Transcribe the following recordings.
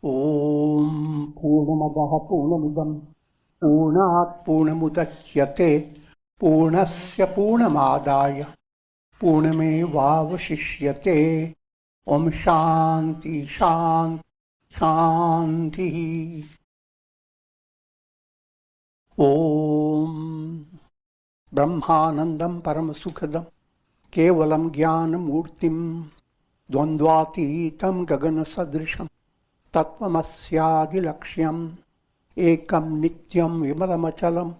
Om Purnamadaha Purnamidam Purnat Purnamudachyate Purnasya Purnamadaya Purnamevavasishyate Om Shanti Shanti Shanti. Om Brahmanandam Paramasukhadam Kevalam Jnanam Murtim Dvandvatitam Gagana Sadrisham Tattvamasya Laksham Ekam Nityam Vimalamachalam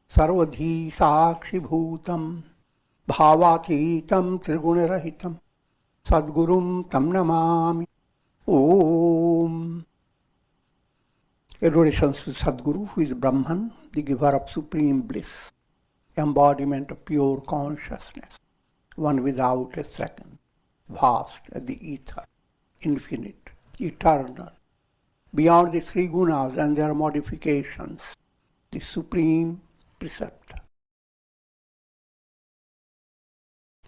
Sarvadhi Sakshi Bhutam Bhavatitam Trigunarahitam Sadgurum Tam Namami. Om. Adorations to Sadguru, who is Brahman, the giver of supreme bliss, embodiment of pure consciousness, one without a second, vast as the ether, infinite, eternal, beyond the three gunas and their modifications, the supreme preceptor.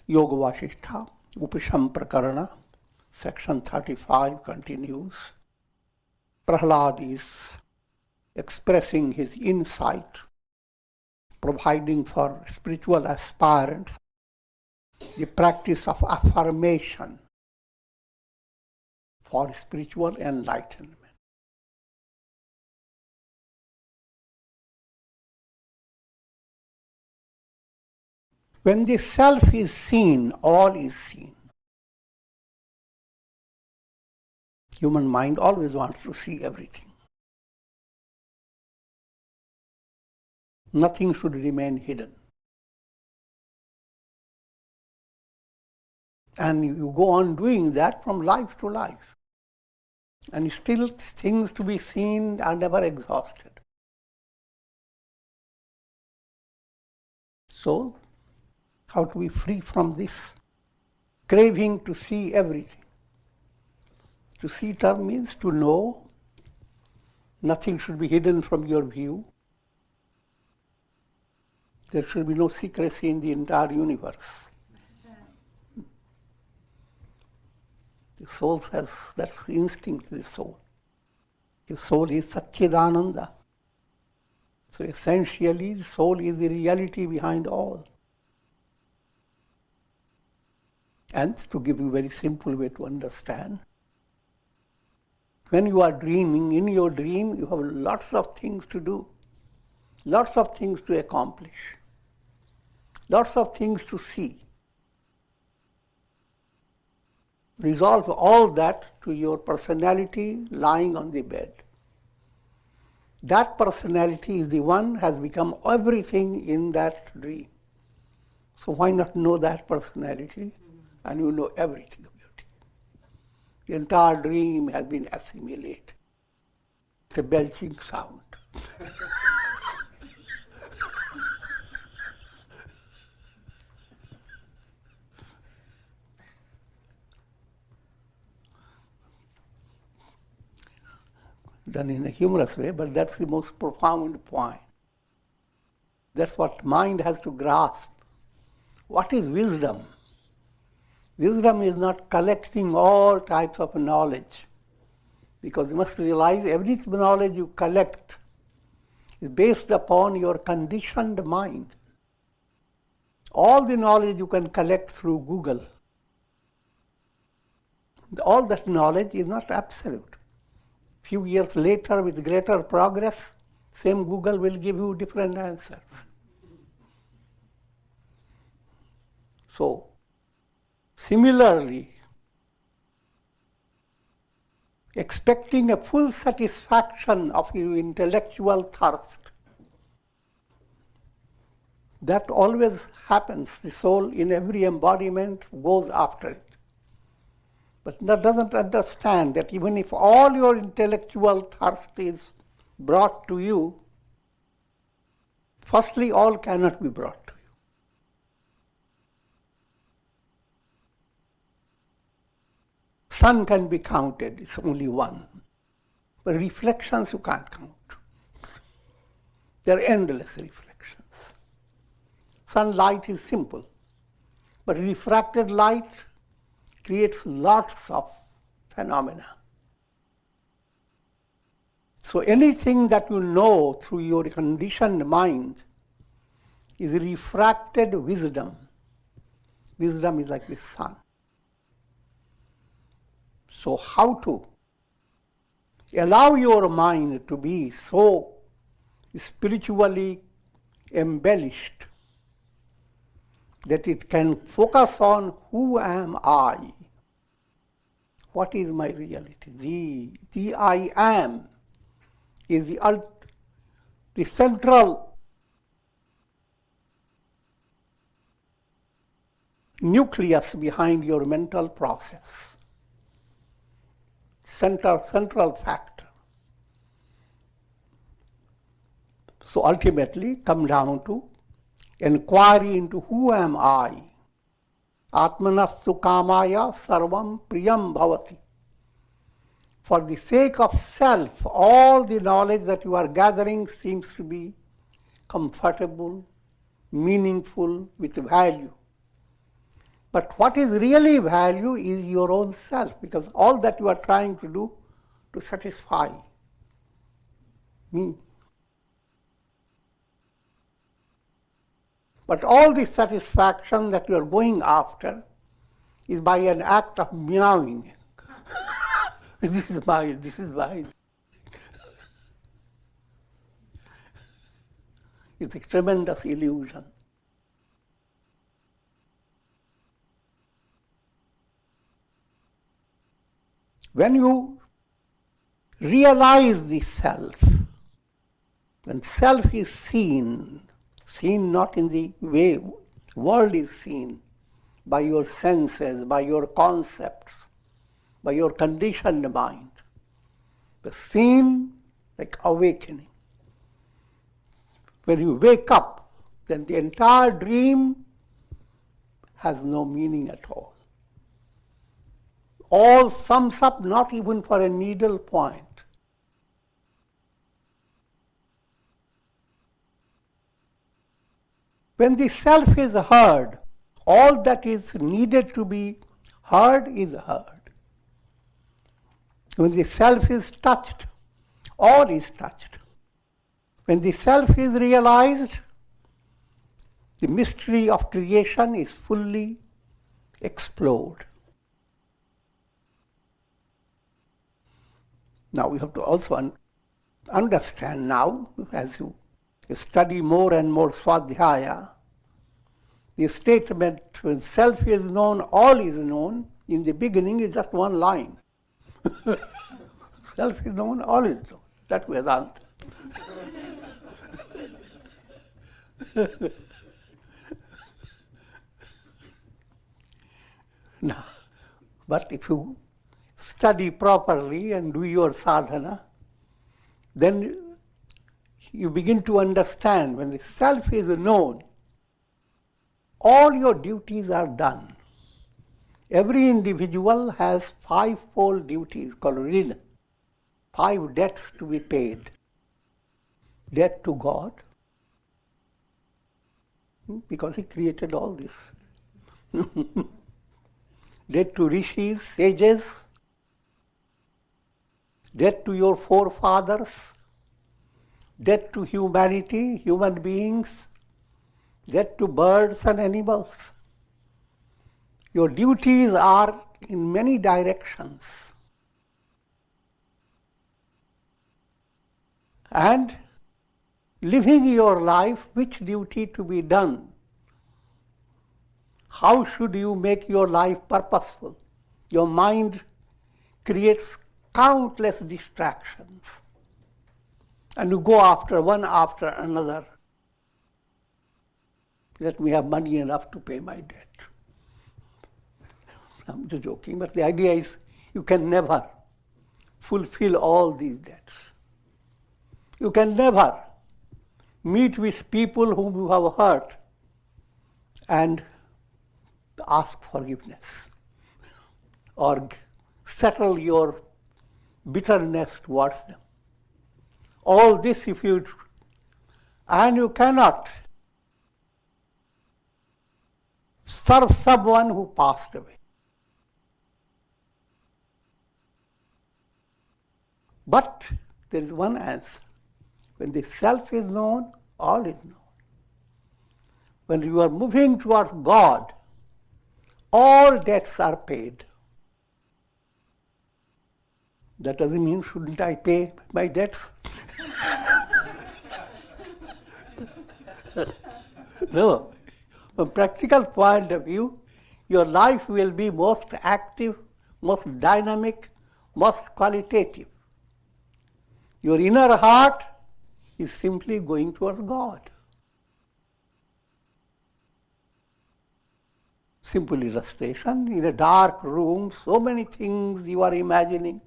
Yoga Vasistha, Upashama Prakarana, section 35 continues. Prahlad is expressing his insight, providing for spiritual aspirants the practice of affirmation for spiritual enlightenment. When the self is seen, all is seen. Human mind always wants to see everything. Nothing should remain hidden. And you go on doing that from life to life. And still things to be seen are never exhausted. So, how to be free from this craving to see everything? To see term means to know. Nothing should be hidden from your view. There should be no secrecy in the entire universe. The soul has that instinct, the soul. The soul is Satchidananda. So essentially, the soul is the reality behind all. And to give you a very simple way to understand, when you are dreaming, in your dream, you have lots of things to do, lots of things to accomplish, lots of things to see. Resolve all that to your personality lying on the bed. That personality is the one has become everything in that dream. So why not know that personality? And you know everything about it. The entire dream has been assimilated. It's a belching sound. Done in a humorous way, but that's the most profound point. That's what mind has to grasp. What is wisdom? Wisdom is not collecting all types of knowledge, because you must realize every knowledge you collect is based upon your conditioned mind. All the knowledge you can collect through Google. All that knowledge is not absolute. Few years later, with greater progress, same Google will give you different answers. So, similarly, expecting a full satisfaction of your intellectual thirst, that always happens. The soul in every embodiment goes after it. But that doesn't understand that even if all your intellectual thirst is brought to you, firstly, all cannot be brought to you. Sun can be counted, it's only one. But reflections you can't count. There are endless reflections. Sunlight is simple, but refracted light creates lots of phenomena. So anything that you know through your conditioned mind is refracted wisdom. Wisdom is like the sun. So how to allow your mind to be so spiritually embellished that it can focus on who am I? What is my reality? The I am is the central nucleus behind your mental process. Central factor. So ultimately come down to inquiry into who am I. Atmanastu kamaya sarvam priyam bhavati. For the sake of self, all the knowledge that you are gathering seems to be comfortable, meaningful, with value. But what is really value is your own self, because all that you are trying to do to satisfy me. But all the satisfaction that you are going after is by an act of meowing. This is mine, this is mine. It's a tremendous illusion. When you realize the self, when self is seen not in the way world is seen, by your senses, by your concepts, by your conditioned mind, but seen like awakening. When you wake up, then the entire dream has no meaning at all. All sums up not even for a needle point. When the self is heard, all that is needed to be heard is heard. When the self is touched, all is touched. When the self is realized, the mystery of creation is fully explored. Now we have to also understand now, as you study more and more Swadhyaya, the statement when self is known, all is known, in the beginning is just one line. Self is known, all is known. That's Vedanta. Now, but if you study properly and do your sadhana, then you begin to understand when the self is known, all your duties are done. Every individual has fivefold duties called rin, 5 debts to be paid. Debt to God, because He created all this. Debt to rishis, sages, debt to your forefathers, debt to humanity, human beings, debt to birds and animals. Your duties are in many directions. And living your life, which duty to be done? How should you make your life purposeful? Your mind creates countless distractions. And you go after one after another. Let me have money enough to pay my debt. I'm just joking, but the idea is you can never fulfill all these debts. You can never meet with people whom you have hurt and ask forgiveness or settle your bitterness towards them. All this and you cannot serve someone who passed away. But there is one answer. When the self is known, all is known. When you are moving towards God, all debts are paid. That doesn't mean shouldn't I pay my debts? No. From a practical point of view, your life will be most active, most dynamic, most qualitative. Your inner heart is simply going towards God. Simple illustration, in a dark room, so many things you are imagining.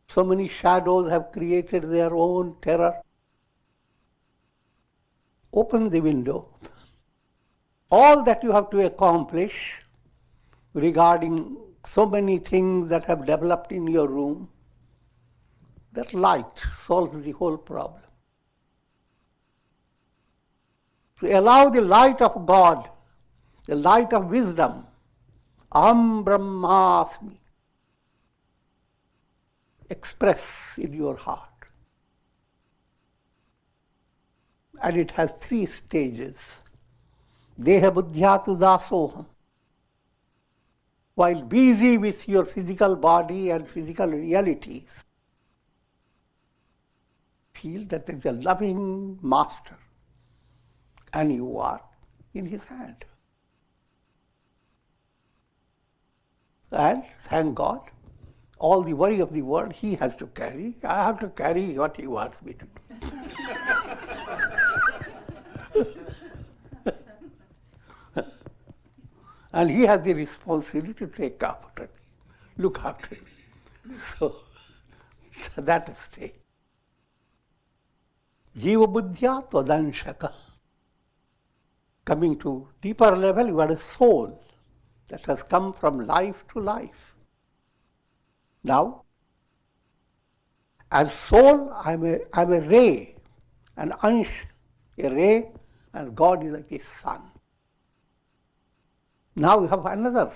So many shadows have created their own terror. Open the window. All that you have to accomplish regarding so many things that have developed in your room, that light solves the whole problem. So allow the light of God, the light of wisdom, Aham Brahmasmi, express in your heart. And it has 3 stages. Deha buddhyatu dasoham. While busy with your physical body and physical realities, feel that there is a loving master and you are in his hand. And thank God, all the worry of the world he has to carry. I have to carry what he wants me to do. And he has the responsibility to take after me, look after me. So that is state. Jiva buddhya tvadanshaka. Coming to deeper level, you are a soul that has come from life to life. Now, as soul, I'm a ray, an ansh, a ray, and God is like a sun. Now you have another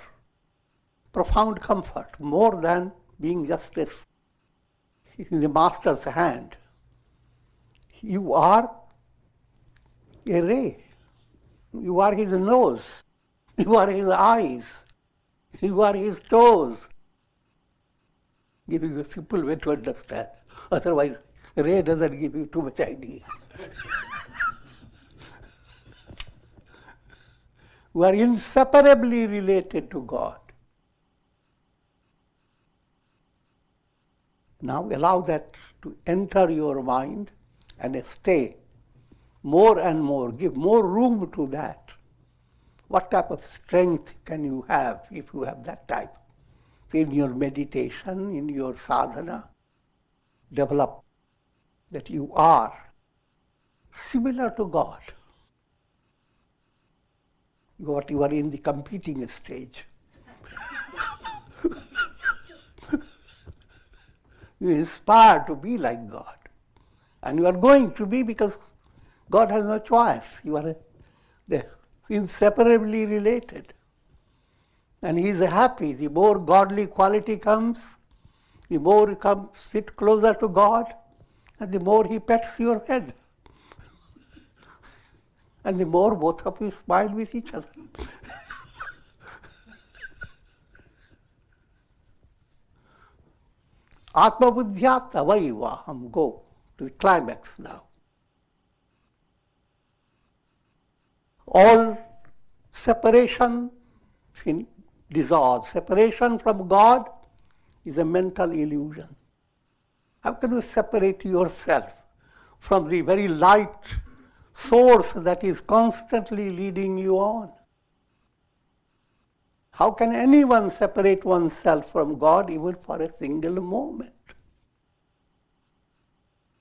profound comfort, more than being just in the master's hand. You are a ray. You are his nose. You are his eyes. You are his toes. Giving you a simple way to understand. Otherwise, ray doesn't give you too much idea. You are inseparably related to God. Now allow that to enter your mind and stay more and more, give more room to that. What type of strength can you have if you have that type? In your meditation, in your sadhana, develop that you are similar to God. You are in the competing stage. You inspire to be like God. And you are going to be because God has no choice. You are inseparably related. And he is happy. The more godly quality comes, the more you sit closer to God, and the more he pets your head. And the more both of you smile with each other. Atma buddhyat avaivaham. Go to the climax now. All separation dissolves. Separation from God is a mental illusion. How can you separate yourself from the very light source that is constantly leading you on? How can anyone separate oneself from God even for a single moment?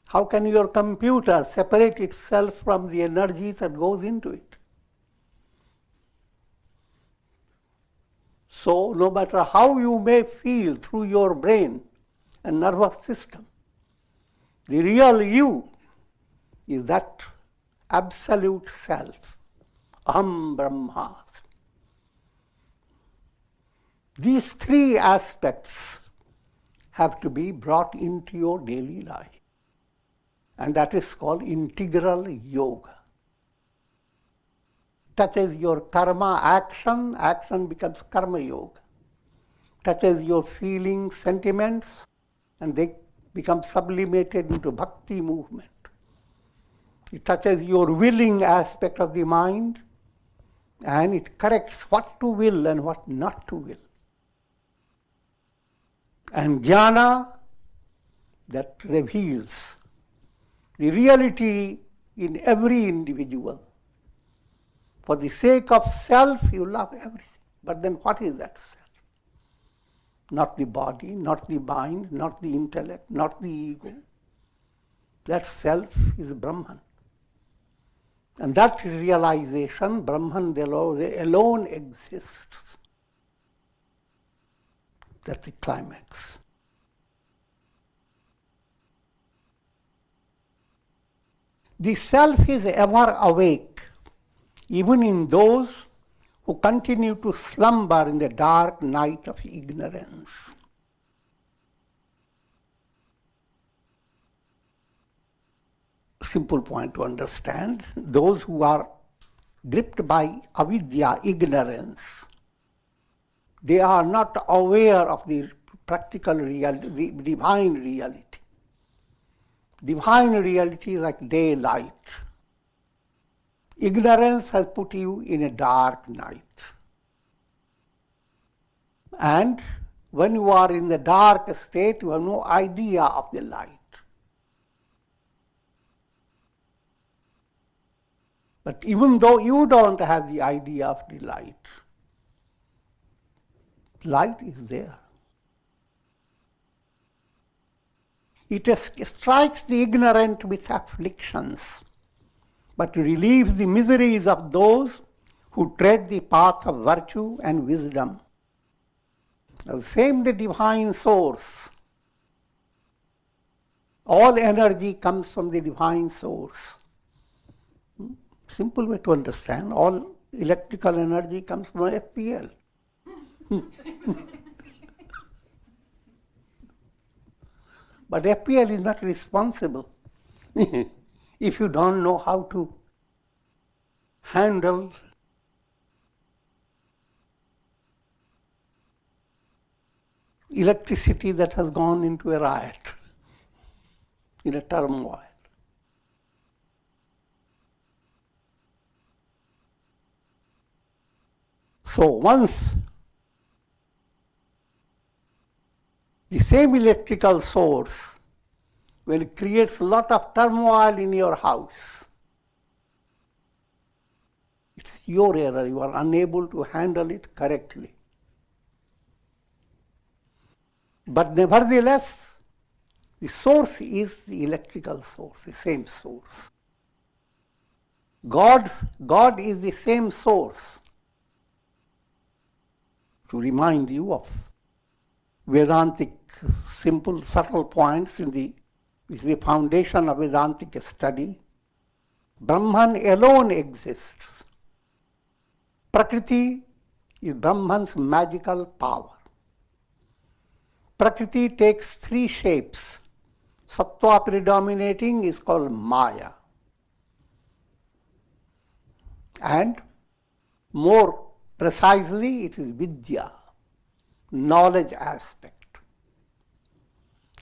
How can your computer separate itself from the energy that goes into it? So, no matter how you may feel through your brain and nervous system, the real you is that absolute self, Aham Brahmasmi. These 3 aspects have to be brought into your daily life. And that is called integral yoga. Touches your karma action, action becomes karma yoga. Touches your feelings, sentiments, and they become sublimated into bhakti movement. It touches your willing aspect of the mind, and it corrects what to will and what not to will. And jnana, that reveals the reality in every individual. For the sake of self, you love everything. But then what is that self? Not the body, not the mind, not the intellect, not the ego. That self is Brahman. And that realization, Brahman alone exists. That's the climax. The self is ever awake, even in those who continue to slumber in the dark night of ignorance. Simple point to understand. Those who are gripped by avidya, ignorance, they are not aware of the practical reality, the divine reality. Divine reality is like daylight. Ignorance has put you in a dark night. And when you are in the dark state, you have no idea of the light. But even though you don't have the idea of the light is there. It strikes the ignorant with afflictions, but relieves the miseries of those who tread the path of virtue and wisdom. The same the divine source. All energy comes from the divine source. Simple way to understand. All electrical energy comes from FPL. But FPL is not responsible if you don't know how to handle electricity that has gone into a riot, in a turmoil. So once the same electrical source, when it creates a lot of turmoil in your house, it's your error. You are unable to handle it correctly. But nevertheless, the source is the electrical source, the same source. God is the same source. To remind you of Vedantic simple, subtle points in the foundation of Vedantic study, Brahman alone exists. Prakriti is Brahman's magical power. Prakriti takes three shapes. Sattva predominating is called Maya. And more precisely, it is Vidya, knowledge aspect.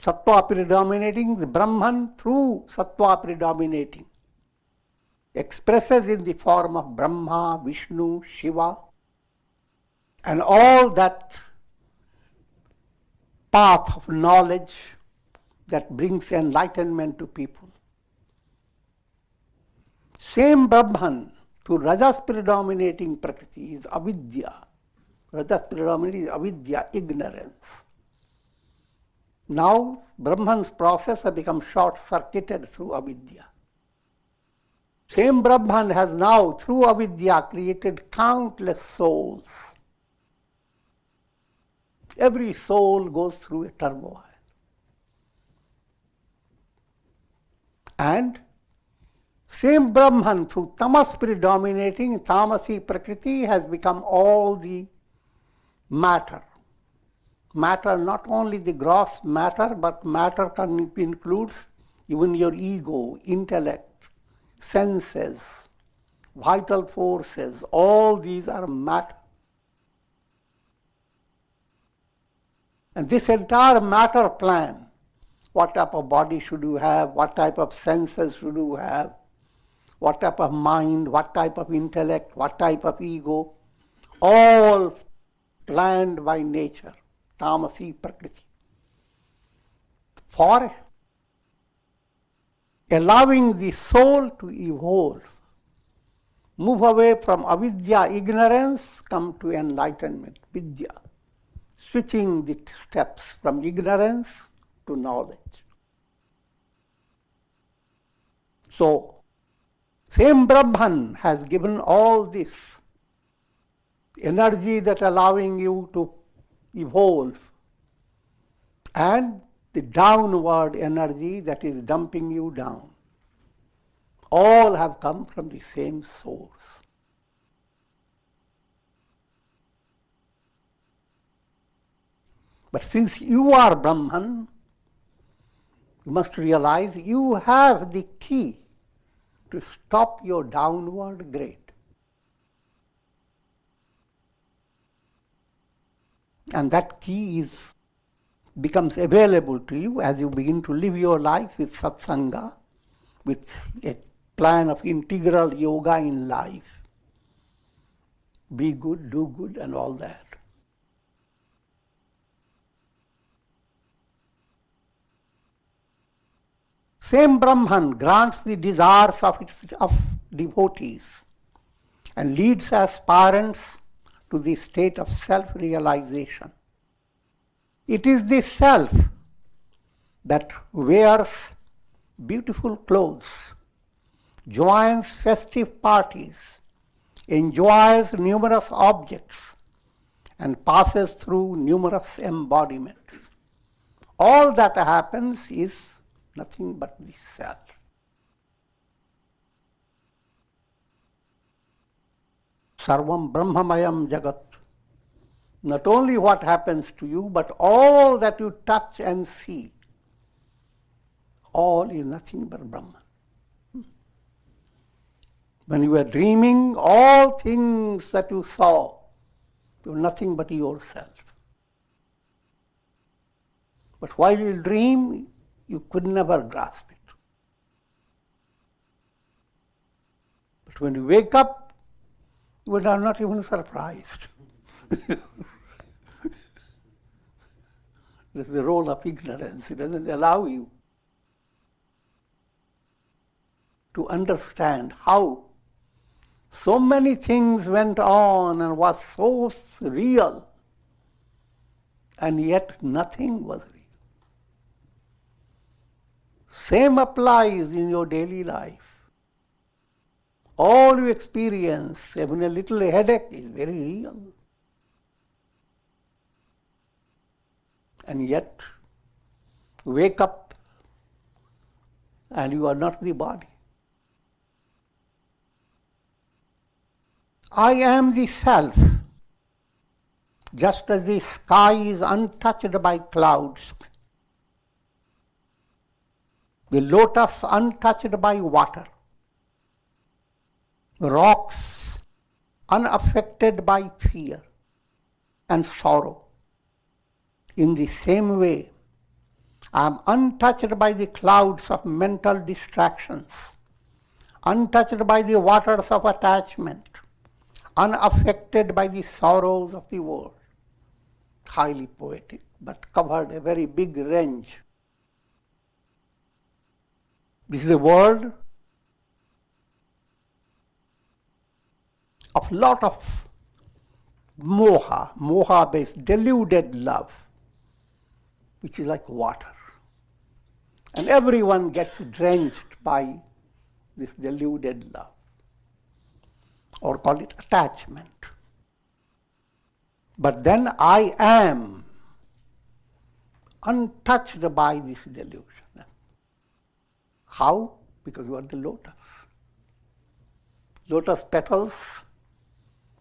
Sattva predominating, the Brahman through Sattva predominating expresses in the form of Brahma, Vishnu, Shiva, and all that path of knowledge that brings enlightenment to people. Same Brahman through Rajas predominating Prakriti is avidya. Rajas predominating is avidya, ignorance. Now Brahman's process has become short-circuited through avidya. Same Brahman has now through avidya created countless souls. Every soul goes through a turmoil. And same Brahman through tamas predominating, tamasi prakriti has become all the matter. Matter, not only the gross matter, but matter includes even your ego, intellect, senses, vital forces, all these are matter. And this entire matter plan, what type of body should you have, what type of senses should you have, what type of mind, what type of intellect, what type of ego, all planned by nature, tamasi prakriti, for allowing the soul to evolve, move away from avidya, ignorance, come to enlightenment, vidya, switching the steps from ignorance to knowledge. So, same Brahman has given all this energy that allowing you to evolve, and the downward energy that is dumping you down. All have come from the same source. But since you are Brahman, you must realize you have the key to stop your downward grade. And that key becomes available to you as you begin to live your life with satsanga, with a plan of integral yoga in life. Be good, do good, and all that. Same Brahman grants the desires of devotees and leads aspirants to the state of self-realization. It is the self that wears beautiful clothes, joins festive parties, enjoys numerous objects, and passes through numerous embodiments. All that happens is nothing but the self. Sarvam Brahmamayam Jagat. Not only what happens to you, but all that you touch and see, all is nothing but Brahman. When you were dreaming, all things that you saw were nothing but yourself. But while you dream, you could never grasp it. But when you wake up, you are not even surprised. This is the role of ignorance. It doesn't allow you to understand how so many things went on and was so real, and yet nothing was real. Same applies in your daily life. All you experience, even a little headache, is very real. And yet, wake up and you are not the body. I am the self, just as the sky is untouched by clouds, the lotus untouched by water, rocks unaffected by fear and sorrow. In the same way, I am untouched by the clouds of mental distractions, untouched by the waters of attachment, unaffected by the sorrows of the world. Highly poetic, but covered a very big range. This is a world of lot of moha-based, deluded love, which is like water. And everyone gets drenched by this deluded love, or call it attachment. But then I am untouched by this delusion. How? Because you are the lotus. Lotus petals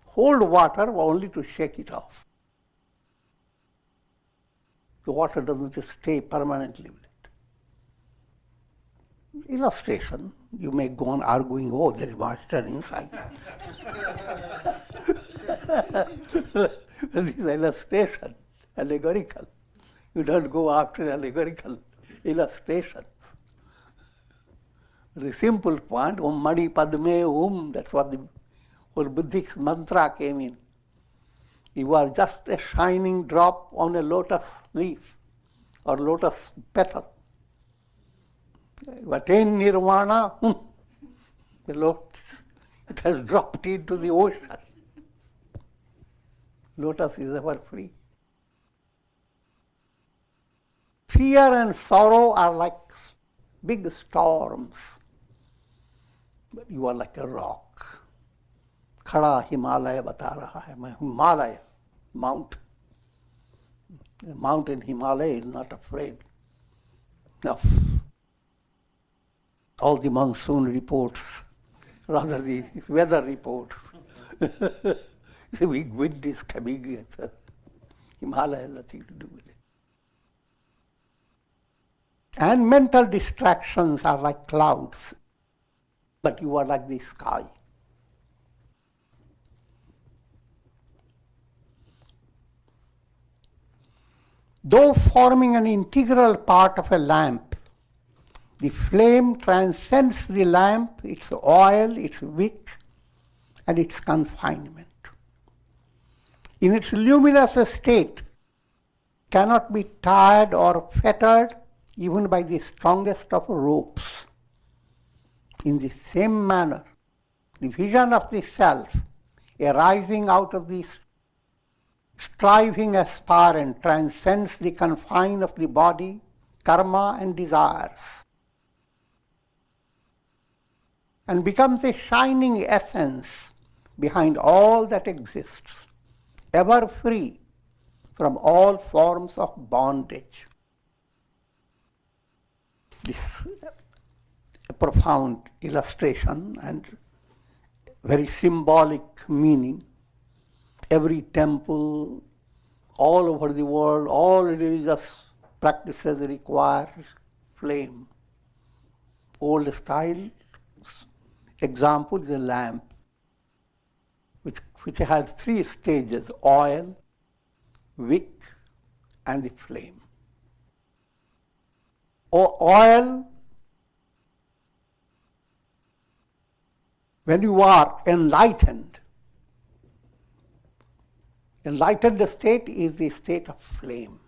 hold water only to shake it off. The water doesn't stay permanently with it. illustration. You may go on arguing, oh, there is master inside. This is illustration, allegorical. You don't go after allegorical illustrations. The simple point, Om Mani Padme Om, that's what the whole Buddhist mantra came in. You are just a shining drop on a lotus leaf or lotus petal. You attain nirvana, the lotus, it has dropped into the ocean. Lotus is ever free. Fear and sorrow are like big storms, but you are like a rock. Khada Himalaya bata raha hai. Himalaya, mountain. The mountain Himalaya is not afraid. No. All the monsoon reports, rather the weather reports. The big wind is coming. Himalaya has nothing to do with it. And mental distractions are like clouds, but you are like the sky. Though forming an integral part of a lamp, the flame transcends the lamp, its oil, its wick, and its confinement. In its luminous state, cannot be tied or fettered even by the strongest of ropes. In the same manner, the vision of the self arising out of the striving aspirant transcends the confine of the body, karma and desires, and becomes a shining essence behind all that exists, ever free from all forms of bondage. This is a profound illustration and very symbolic meaning. Every temple, all over the world, all religious practices require flame. Old style example is a lamp, which has three stages: oil, wick, and the flame. Oil, when you are enlightened state is the state of flame.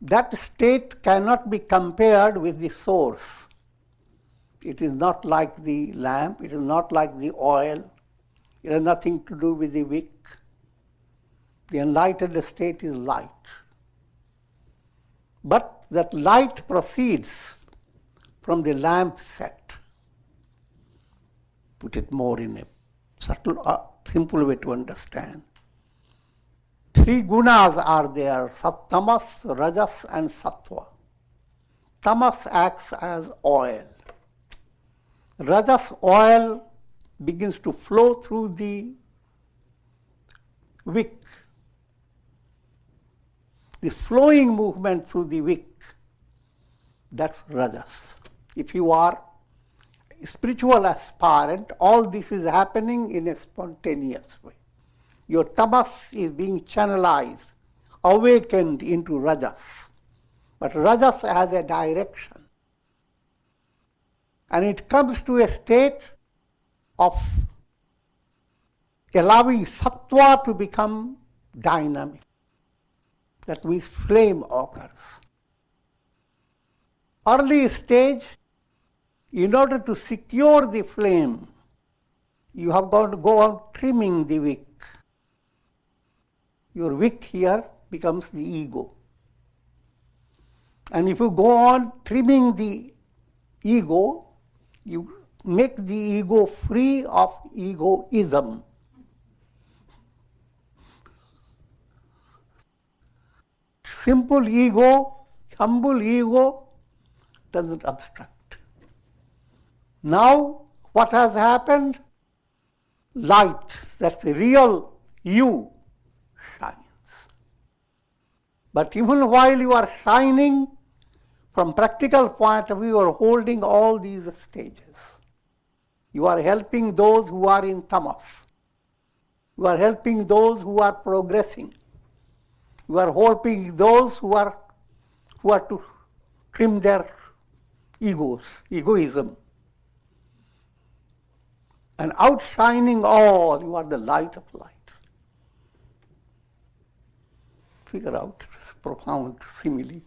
That state cannot be compared with the source. It is not like the lamp, it is not like the oil, it has nothing to do with the wick. The enlightened state is light. But that light proceeds from the lamp set. Put it more in a subtle, simple way to understand. Three gunas are there: tamas, rajas and sattva. Tamas acts as oil. Rajas oil begins to flow through the wick. The flowing movement through the wick, that's rajas. If you are a spiritual aspirant, all this is happening in a spontaneous way. Your tamas is being channelized, awakened into rajas. But rajas has a direction. And it comes to a state of allowing sattva to become dynamic. That means flame occurs. Early stage, in order to secure the flame, you have got to go on trimming the wick. Your wick here becomes the ego. And if you go on trimming the ego, you make the ego free of egoism. Simple ego, humble ego doesn't obstruct. Now, what has happened? Light, that's the real you, shines. But even while you are shining, From practical point of view, you are holding all these stages. You are helping those who are in tamas. You are helping those who are progressing. You are helping those who are to trim their egoism. And outshining all, you are the light of light. Figure out this profound simile.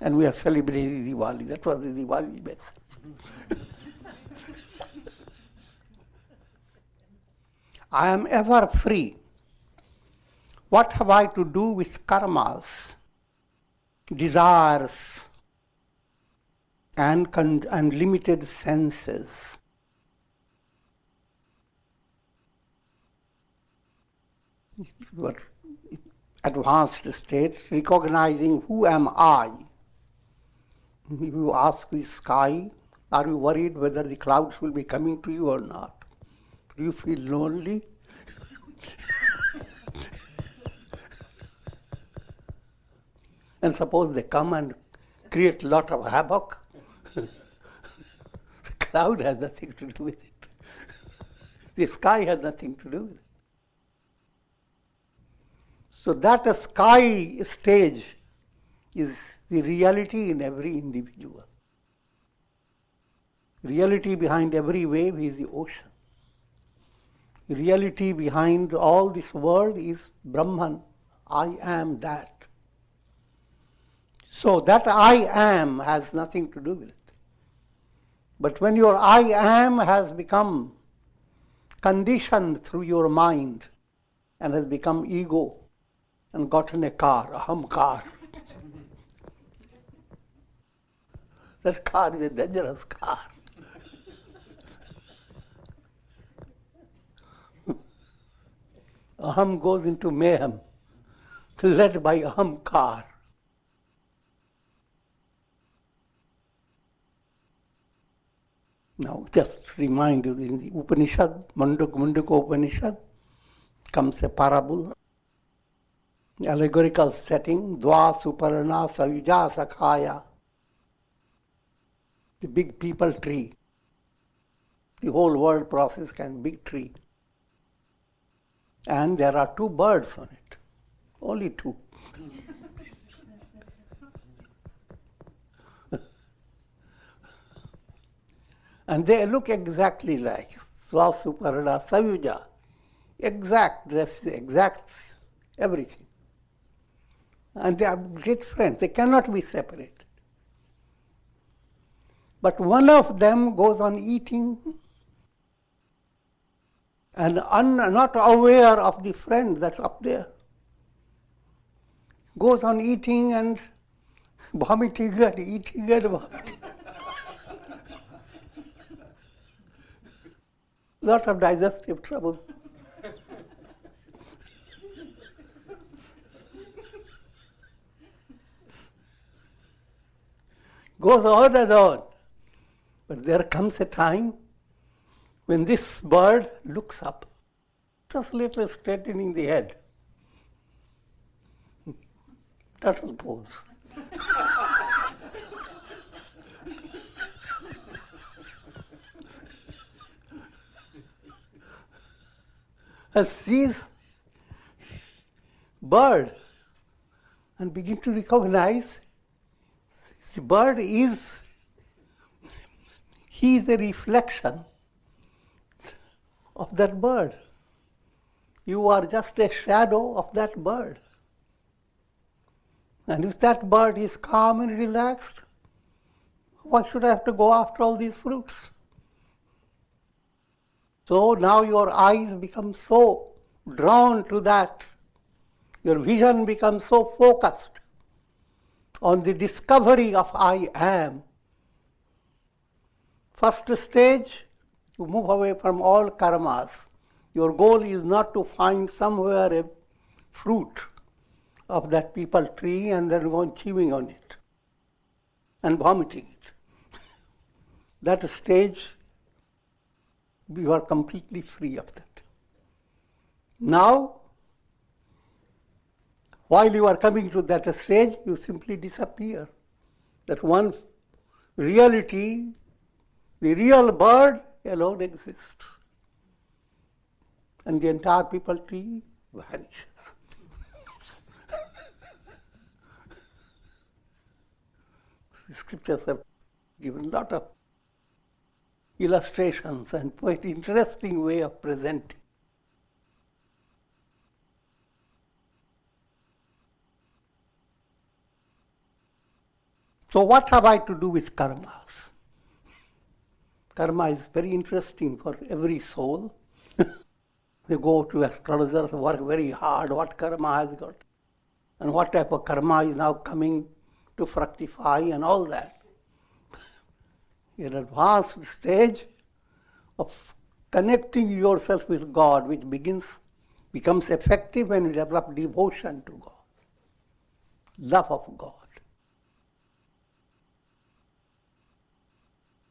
And we are celebrating Diwali. That was the Diwali message. I am ever free. What have I to do with karmas, desires, and limited senses? Your advanced state, recognizing who am I. If you ask the sky, are you worried whether the clouds will be coming to you or not? Do you feel lonely? And suppose they come and create a lot of havoc. The cloud has nothing to do with it. The sky has nothing to do with it. So that sky stage is the reality in every individual. Reality behind every wave is the ocean. Reality behind all this world is Brahman. I am that. So that I am has nothing to do with it. But when your I am has become conditioned through your mind and has become ego and gotten a car, aham car. That car is a dangerous car. Aham goes into mayhem, led by aham car. Now, just remind you, in the Upanishad, Mundaka Upanishad, comes a parable, allegorical setting, Dva Suparna Sayuja Sakhaya, the big people tree. The whole world process can be big tree. And there are two birds on it, only two. And they look exactly like Swasuparana Sayuja, exact dress, exact everything. And they are great friends, they cannot be separated. But one of them goes on eating and not aware of the friend that's up there. Goes on eating and vomiting and eating and vomiting. Lot of digestive trouble. Goes on and on. But there comes a time when this bird looks up, just a little straightening the head. Turtle pose. And sees bird and begin to recognize the bird is, he is a reflection of that bird. You are just a shadow of that bird. And if that bird is calm and relaxed, why should I have to go after all these fruits? So now your eyes become so drawn to that, your vision becomes so focused on the discovery of I am. First stage, you move away from all karmas. Your goal is not to find somewhere a fruit of that people tree and then go on chewing on it and vomiting it. That stage, you are completely free of that. Now, While you are coming to that stage, you simply disappear. That one reality, the real bird alone exists. And the entire people tree vanishes. The scriptures have given a lot of illustrations and quite interesting way of presenting. So what have I to do with karmas? Karma is very interesting for every soul. They go to astrologers, work very hard, what karma has got, and what type of karma is now coming to fructify and all that. In an advanced stage of connecting yourself with God, which becomes effective when you develop devotion to God, love of God.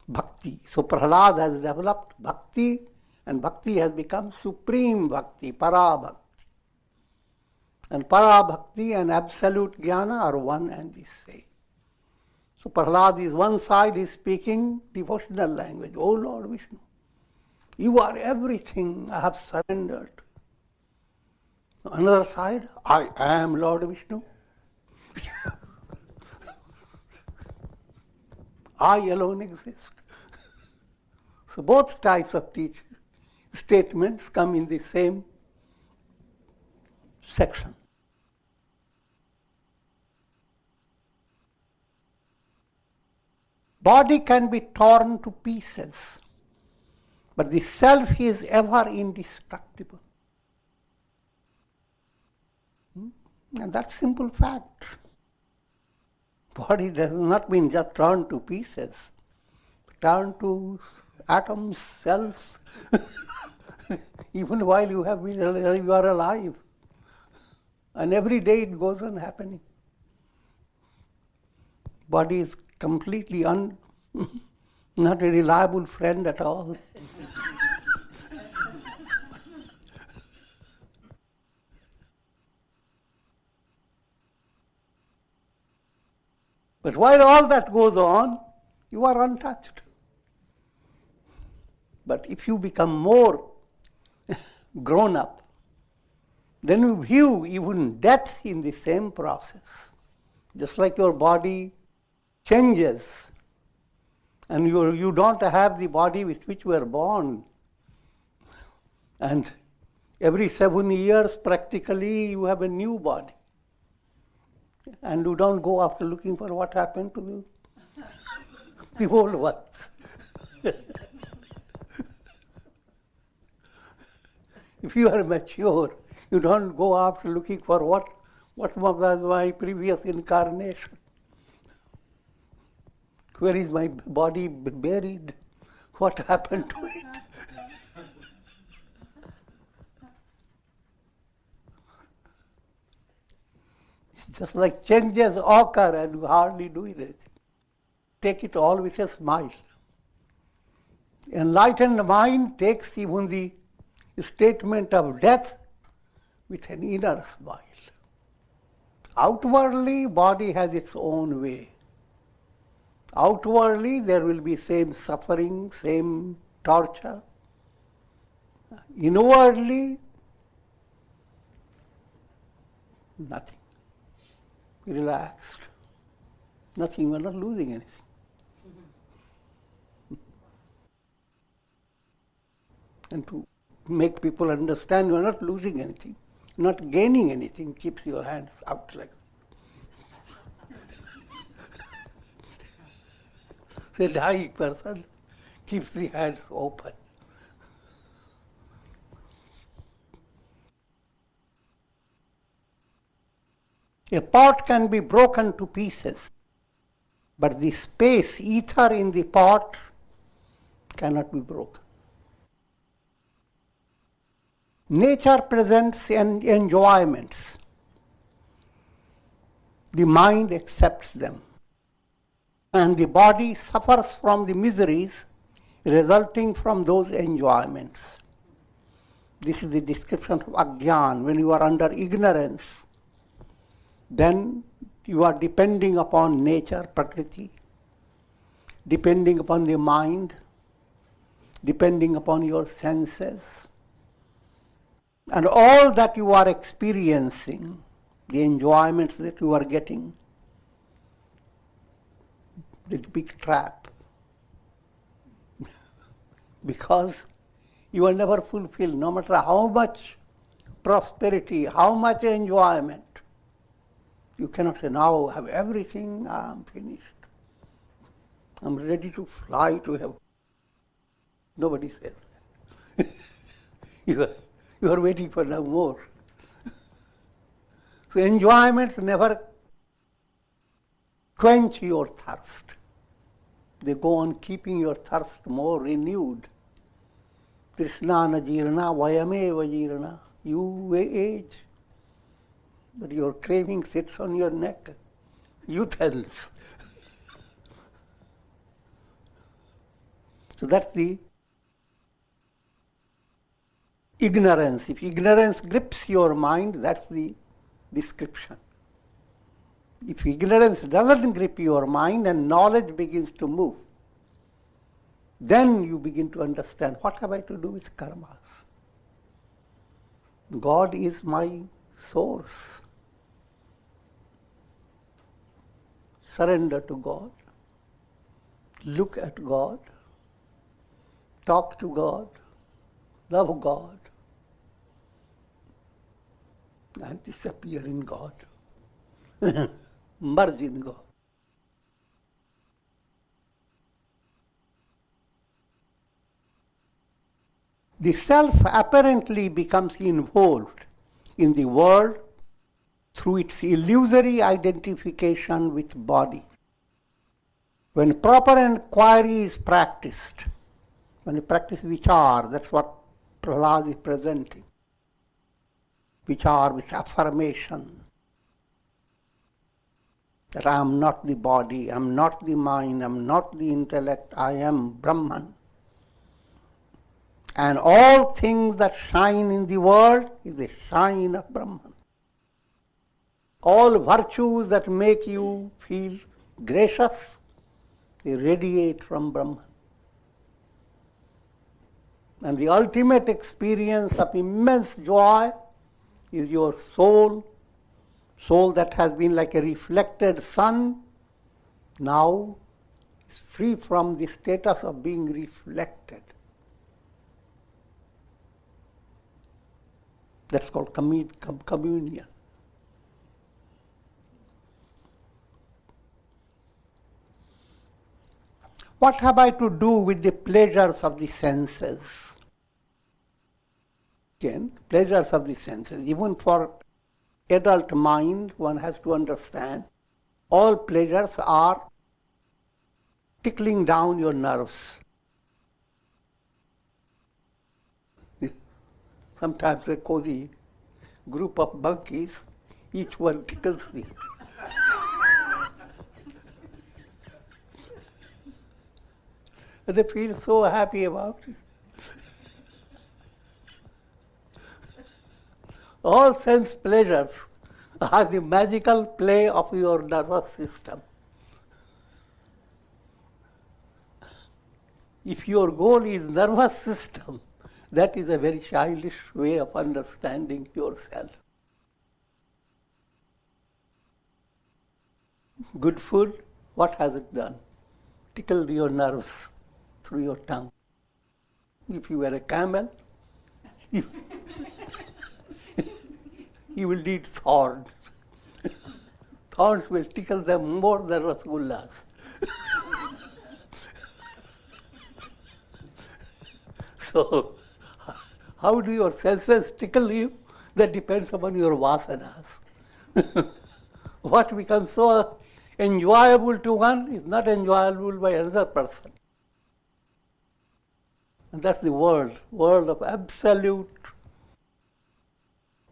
Bhakti. So Prahlad has developed bhakti, and bhakti has become supreme bhakti, para bhakti. And para bhakti and absolute jnana are one and the same. So Prahlad is one side, is speaking devotional language. Oh Lord Vishnu, you are everything, I have surrendered. Another side, I am Lord Vishnu. I alone exist. So both types of statements come in the same section. Body can be torn to pieces, but the self is ever indestructible. And that's simple fact. Body does not mean just torn to pieces, torn to atoms, cells, even while you are alive. And every day it goes on happening. Body is completely not a reliable friend at all. But while all that goes on, you are untouched. But if you become more grown up, then you view even death in the same process. Just like your body changes, and you don't have the body with which you were born. And every 7 years, practically, you have a new body. And you don't go after looking for what happened to the old ones. If you are mature, you don't go after looking for what was my previous incarnation. Where is my body buried? What happened to it? It's just like changes occur and you hardly do anything. Take it all with a smile. Enlightened mind takes even the statement of death with an inner smile. Outwardly, body has its own way. Outwardly, there will be same suffering, same torture. Inwardly, nothing. Relaxed. Nothing, we're not losing anything. And to make people understand you're not losing anything, not gaining anything, keeps your hands out like that. The dying person keeps the hands open. A pot can be broken to pieces, but the space, ether in the pot, cannot be broken. Nature presents enjoyments. The mind accepts them. And the body suffers from the miseries resulting from those enjoyments. This is the description of Ajnan, when you are under ignorance. then you are depending upon nature, Prakriti, depending upon the mind, depending upon your senses. And all that you are experiencing, the enjoyments that you are getting, the big trap. Because you are never fulfilled, no matter how much prosperity, how much enjoyment. You cannot say, now I have everything, I am finished. I'm ready to fly to heaven. Nobody says that. you are waiting for no more. So enjoyments never quench your thirst. They go on keeping your thirst more renewed. Krishnana jirna vayameva jirna. You age, but your craving sits on your neck. Youth ends. So that's the ignorance. If ignorance grips your mind, that's the description. If ignorance doesn't grip your mind and knowledge begins to move, then you begin to understand, what have I to do with karmas? God is my source. Surrender to God. Look at God. Talk to God. Love God. And disappear in God. Merge in God. The self apparently becomes involved in the world through its illusory identification with body. When proper inquiry is practiced, when you practice vichar, that's what Prahlad is presenting. Vichar with affirmation that I am not the body, I am not the mind, I am not the intellect, I am Brahman. And all things that shine in the world is the shine of Brahman. All virtues that make you feel gracious, they radiate from Brahman. And the ultimate experience of immense joy is your soul that has been like a reflected sun, now is free from the status of being reflected. That's called communion. What have I to do with the pleasures of the senses? Again, pleasures of the senses. Even for adult mind, one has to understand all pleasures are tickling down your nerves. Sometimes a cozy group of monkeys, each one tickles the and they feel so happy about it. All sense pleasures are the magical play of your nervous system. If your goal is nervous system, that is a very childish way of understanding yourself. Good food, what has it done? Tickled your nerves through your tongue. If you were a camel, you will need thorns. Thorns will tickle them more than rasgullas. So, how do your senses tickle you? That depends upon your vasanas. What becomes so enjoyable to one is not enjoyable by another person. And that's the world of absolute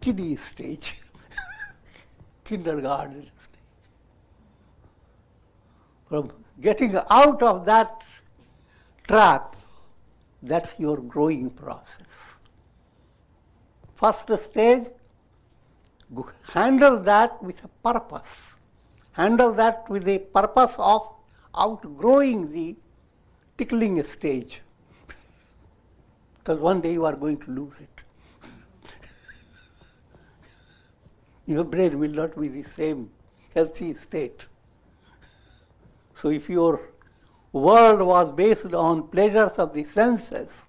kiddie stage, kindergarten stage. From getting out of that trap, that's your growing process. First stage, Handle that with a purpose. Handle that with the purpose of outgrowing the tickling stage. Because one day you are going to lose it. Your brain will not be the same healthy state. So if your world was based on pleasures of the senses,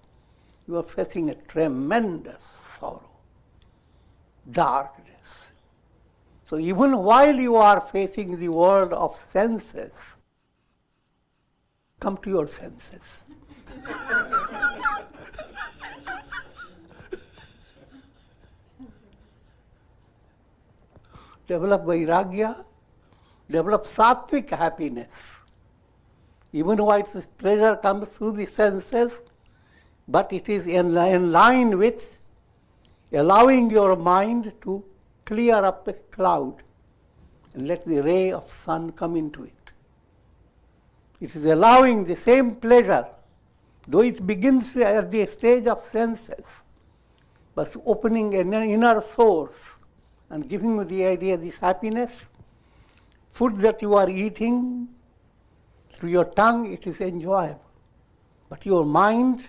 you are facing a tremendous sorrow, darkness. So even while you are facing the world of senses, come to your senses. Develop vairagya, develop sattvic happiness. Even while this pleasure comes through the senses, but it is in line with allowing your mind to clear up a cloud and let the ray of sun come into it. It is allowing the same pleasure, though it begins at the stage of senses, but opening an inner source and giving you the idea of this happiness. Food that you are eating, through your tongue, it is enjoyable. But your mind,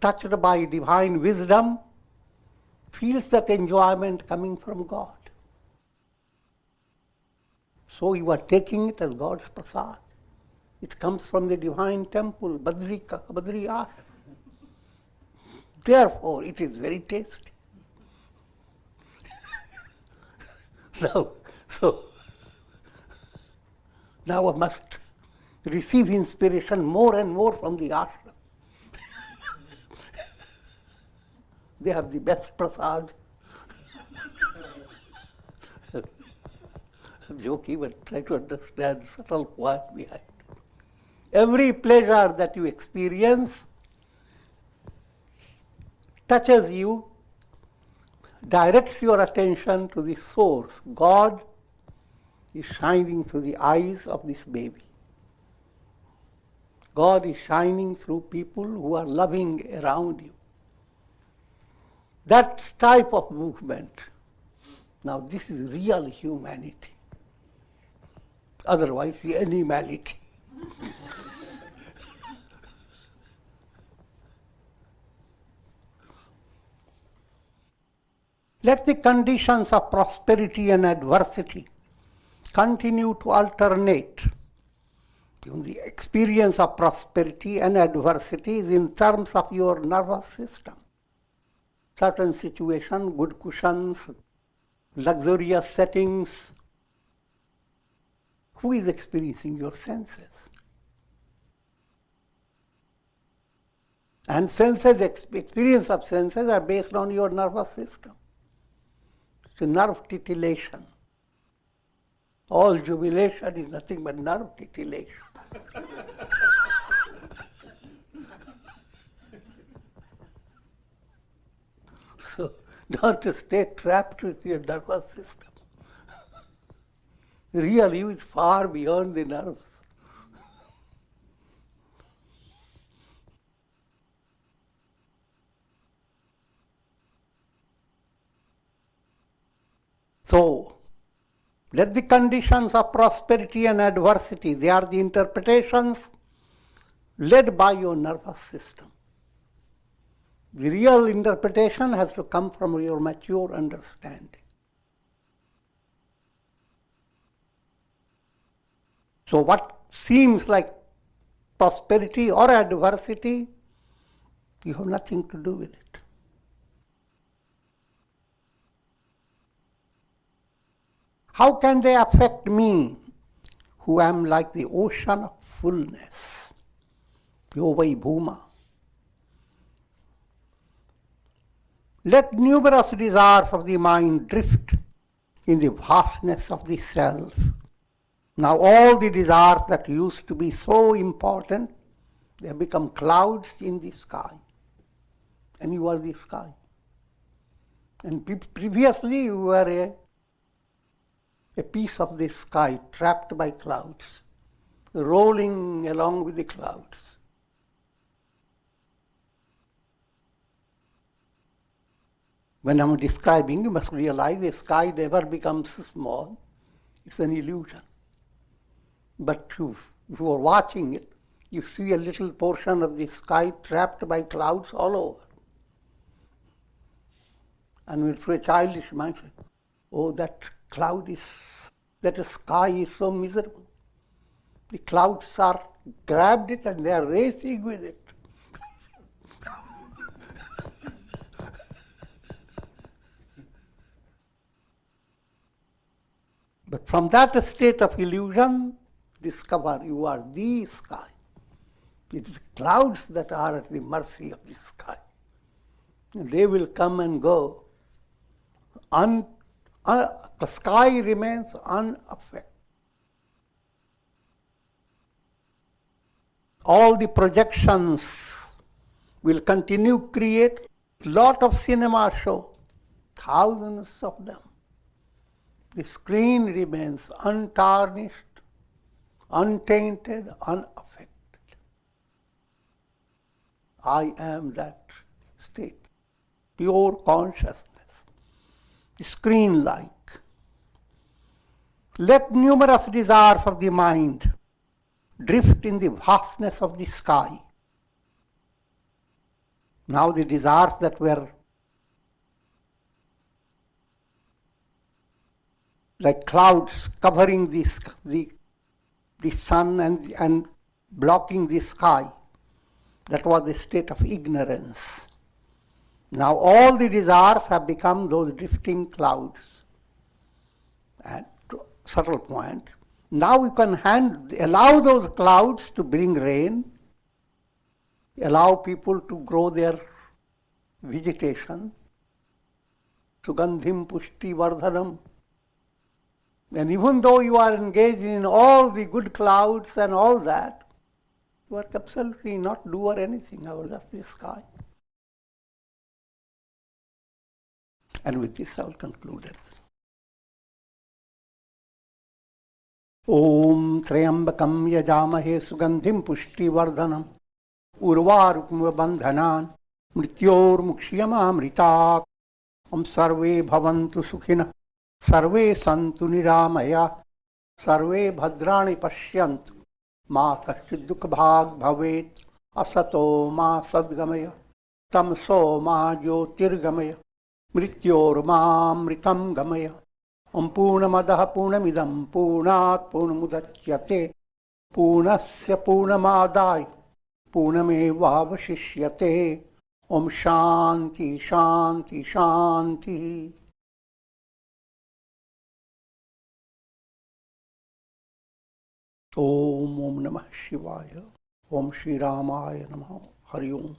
touched by divine wisdom, feels that enjoyment coming from God. So you are taking it as God's prasad. It comes from the divine temple, Badriyat. Therefore, it is very tasty. Now I must receive inspiration more and more from the ashram. They have the best prasad. I'm joking, but try to understand subtle point behind. Every pleasure that you experience touches you, directs your attention to the source. God is shining through the eyes of this baby. God is shining through people who are loving around you. That type of movement. Now this is real humanity. Otherwise, the animality. Let the conditions of prosperity and adversity continue to alternate. Even the experience of prosperity and adversity is in terms of your nervous system. Certain situation, good cushions, luxurious settings. Who is experiencing your senses? And senses, experience of senses are based on your nervous system. It's a nerve titillation. All jubilation is nothing but nerve titillation. So don't stay trapped with your nervous system. Real you is far beyond the nerves. So, let the conditions of prosperity and adversity, they are the interpretations led by your nervous system. The real interpretation has to come from your mature understanding. So what seems like prosperity or adversity, you have nothing to do with it. How can they affect me, who am like the ocean of fullness? Yovai Bhuma. Let numerous desires of the mind drift in the vastness of the self. Now all the desires that used to be so important, they have become clouds in the sky. And you are the sky. And previously you were a piece of the sky trapped by clouds, rolling along with the clouds. When I'm describing, you must realize the sky never becomes small. It's an illusion. But if you are watching it, you see a little portion of the sky trapped by clouds all over. And when through a childish mind, oh, that sky is so miserable. The clouds are grabbed it and they are racing with it. But from that state of illusion, discover you are the sky. It is the clouds that are at the mercy of the sky. They will come and go. The sky remains unaffected. All the projections will continue to create lot of cinema show, thousands of them. The screen remains untarnished, untainted, unaffected. I am that state, pure consciousness, screen-like. Let numerous desires of the mind drift in the vastness of the sky. Now the desires that were like clouds covering the sun and blocking the sky, that was the state of ignorance. Now all the desires have become those drifting clouds. And to a subtle point, now we can allow those clouds to bring rain, allow people to grow their vegetation, sugandhim pushti vardhanam. And even though you are engaged in all the good clouds and all that, you are absolutely not doer anything, you are just the sky. And with this I will conclude it. Om Trayambakam Yajamahe Sugandhim Pushti Vardhanam Urvarukma Bandhanan Mrityor Mukshiyamamritat Om Sarve Bhavantu Sukhina Sarve Santu Niramaya Sarve Bhadrani Pashyantu Ma Kaschid Dukha Bhag Bhavet Asato Ma Sadgamaya Tamso Ma Jyotirgamaya Mrityor Ma Mritam Gamaya Om Purnamadaha Purnamidam Purnat Purnamudachyate Purnasya Purnamadai Purnameva Vasishyate Om Shanti Shanti Shanti. Om Namah Shivaya. Om Shri Ramaya Namaha. Hari Om.